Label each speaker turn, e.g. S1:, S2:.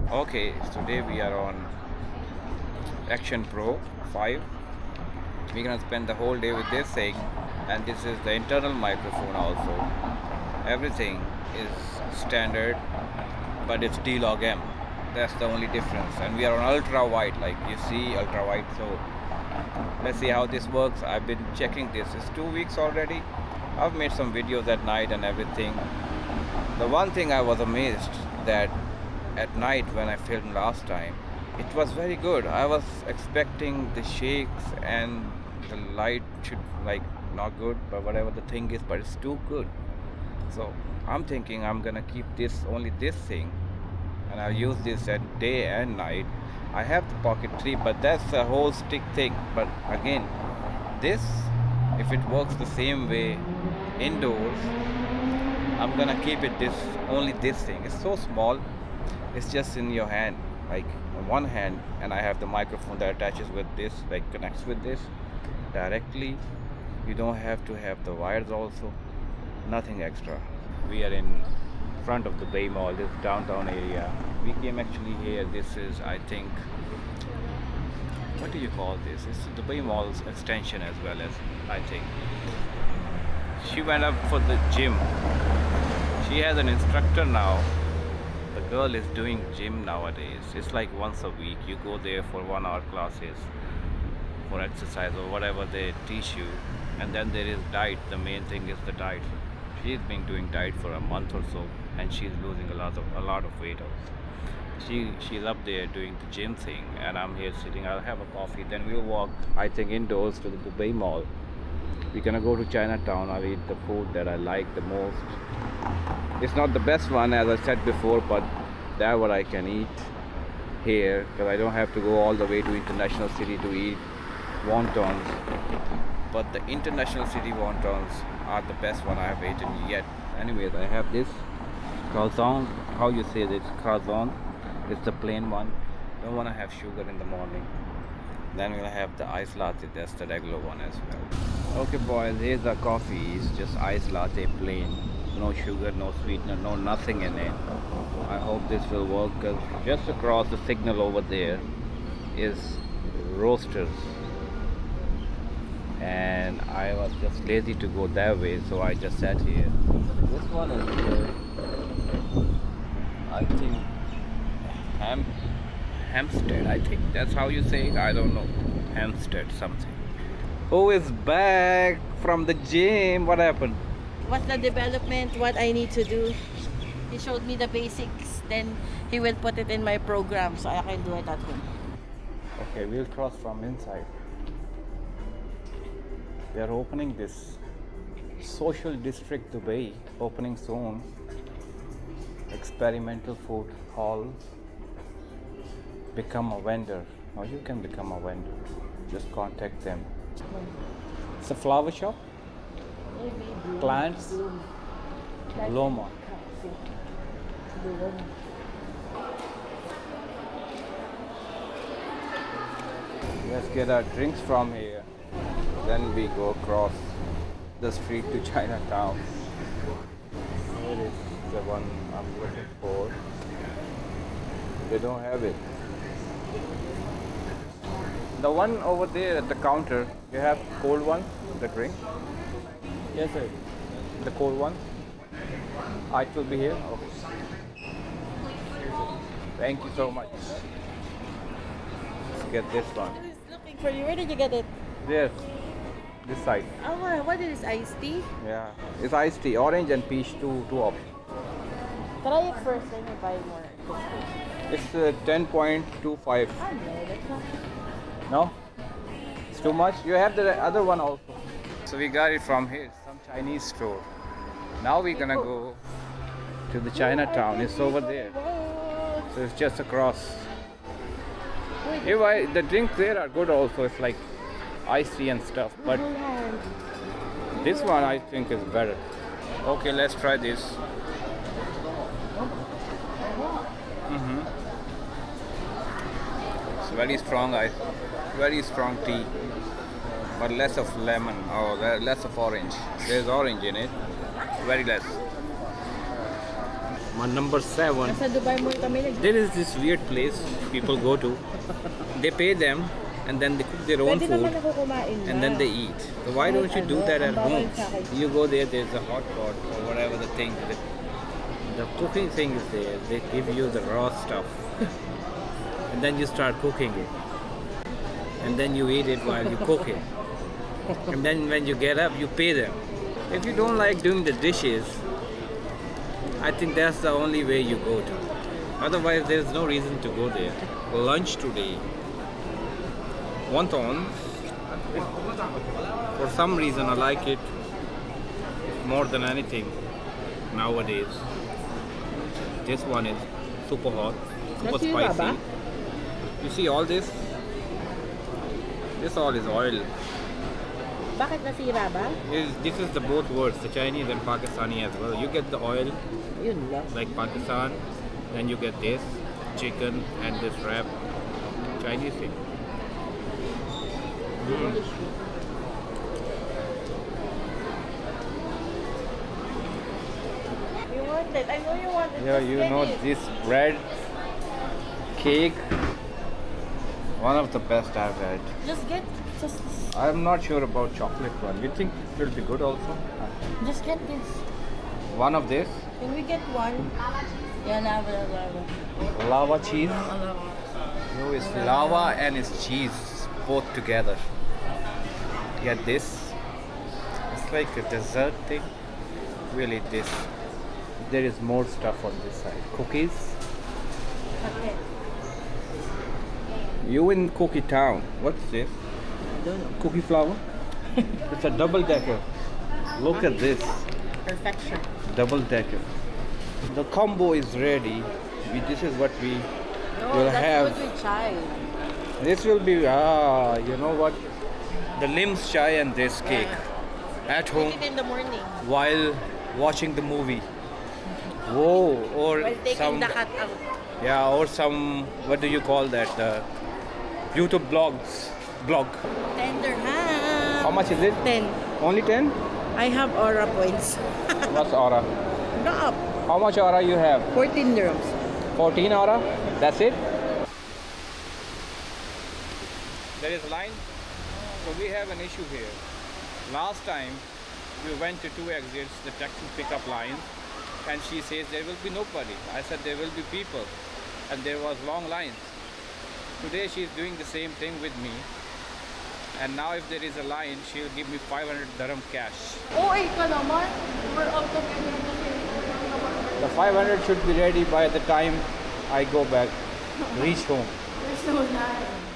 S1: Okay, today we are on Action Pro 5. We're gonna spend the whole day with this thing, and this is the internal microphone also. Everything is standard, but it's D-Log M. That's the only difference. And we are on ultra wide, like you see, ultra wide. So let's see how this works. I've been checking this. It's 2 weeks already. I've made some videos at night and everything. The one thing I was amazed that at night when I filmed last time, it was very good. I was expecting the shakes and the light should like not good, but whatever the thing is, but it's too good. So I'm thinking I'm gonna keep this only this thing, and I'll use this at day and night. I have the Pocket 3, but that's a whole stick thing. But again, this, if it works the same way indoors, I'm gonna keep it this only this thing. It's so small. It's just in your hand, like one hand, and I have the microphone that attaches with this, like connects with this directly. You don't have to have the wires also, nothing extra. We are in front of the Bay Mall, this downtown area. We came actually here. This is, I think, what do you call this? It's the Bay Mall's extension as well, as I think. She went up for the gym. She has an instructor now. The girl is doing gym nowadays. It's like once a week. You go there for 1 hour classes for exercise or whatever they teach you. And then there is diet. The main thing is the diet. She's been doing diet for a month or so, and she's losing a lot of weight also. She's up there doing the gym thing, and I'm here sitting. I'll have a coffee, then we'll walk, I think, indoors to the Dubai Mall. We're gonna go to Chinatown. I'll eat the food that I like the most. It's not the best one, as I said before, but that's what I can eat here, because I don't have to go all the way to International City to eat wontons. But the International City wontons are the best one I have eaten yet. Anyways, I have this croissant. How you say this? Croissant. It's the plain one. Don't want to have sugar in the morning. Then we'll have the iced latte. That's the regular one as well. Okay, boys. Here's the coffee. It's just iced latte, plain. No sugar, no sweetener, no nothing in it. I hope this will work, because just across the signal over there is Roasters, and I was just lazy to go that way, so I just sat here. This one is I think Hampstead, I think that's how you say it. I don't know, Hampstead something. Who is back from the gym? What happened?
S2: What's the development, what I need to do. He showed me the basics, then he will put it in my program so I can do it at home.
S1: Okay, we'll cross from inside. They are opening this social district Dubai, opening soon. Experimental food hall. Become a vendor. Now you can become a vendor. Just contact them. It's a flower shop. Plants. Loma. Let's get our drinks from here. Then we go across the street to Chinatown. Where is the one I'm looking for? They don't have it. The one over there at the counter, you have cold one, the drink? Yes, sir. The cold one? It will be here? Okay. Thank you so much. Let's get this one.
S2: I was looking for you. Where did you get it?
S1: There. This side.
S2: Oh, wow. What is iced tea?
S1: Yeah. It's iced tea. Orange and peach, two options.
S2: Try it first, then you buy more.
S1: It's 10.25.
S2: Oh, no, that's not.
S1: No? It's too much? You have the other one also. So we got it from here, some Chinese store. Now we're gonna go to the Chinatown. It's over there. So it's just across. The drinks there are good also. It's like iced tea and stuff. But this one I think is better. Okay, let's try this. It's very strong ice. Very strong tea. but less of lemon or less of orange. There's orange in it, very less. My number 7.
S2: Nasa Dubai Mall kami
S1: There is this weird place people go to. They pay them and then they cook their own
S2: Pwede naman
S1: food
S2: ako kumain
S1: and then they eat. So why don't you do that at home? You go there, there's a hot pot or whatever the thing. The cooking thing is there. They give you the raw stuff and then you start cooking it. And then you eat it while you cook it. And then when you get up, you pay them. If you don't like doing the dishes, I think that's the only way you go to. Otherwise, there's no reason to go there. Lunch today. Wontons. For some reason, I like it more than anything nowadays. This one is super hot, super
S2: Nasira
S1: spicy.
S2: ba?
S1: You see all this? This all is oil.
S2: Bakit nasira ba?
S1: This is the both words, the Chinese and Pakistani as well. You get the oil
S2: Yun lang.
S1: like Pakistan, then you get this chicken and this wrap Chinese thing.
S2: You want it. I know you want it.
S1: Yeah,
S2: Just
S1: you
S2: get
S1: know
S2: it.
S1: this bread cake, one of the best I've had.
S2: Just
S1: I'm not sure about chocolate one. You think it will be good also?
S2: get this.
S1: One of this
S2: Can we get one? Yeah, lava.
S1: lava cheese.
S2: Lava.
S1: No, it's lava and it's cheese both together. Get this. It's like a dessert thing. We'll eat this. There is more stuff on this side. Cookies.
S2: Okay.
S1: You in Cookie Town. What's this?
S2: I don't know.
S1: Cookie flour? It's a double decker. Look at this.
S2: Perfection.
S1: Double decker. The combo is ready. This is what we
S2: No,
S1: will
S2: that's
S1: have.
S2: what we tried.
S1: This will be you know what? The limbs chai and this cake at home
S2: Take it in the morning.
S1: while watching the movie. Whoa, or
S2: While taking
S1: some
S2: the cut out.
S1: yeah, or some what do you call that? YouTube blog.
S2: Tender ham.
S1: How much is it?
S2: 10.
S1: Only 10?
S2: I have aura points.
S1: What's aura?
S2: Go up.
S1: How much aura you have?
S2: 14 dirhams.
S1: 14 aura? That's it? There is a line. So we have an issue here. Last time we went to 2 exits, the taxi pickup line, and she says there will be nobody. I said there will be people, and there was long lines. Today she is doing the same thing with me, and now if there is a line, she will give me 500 dirham cash.
S2: OA ka naman. We're out of
S1: The 500 should be ready by the time I go back, reach home.
S2: There's no line.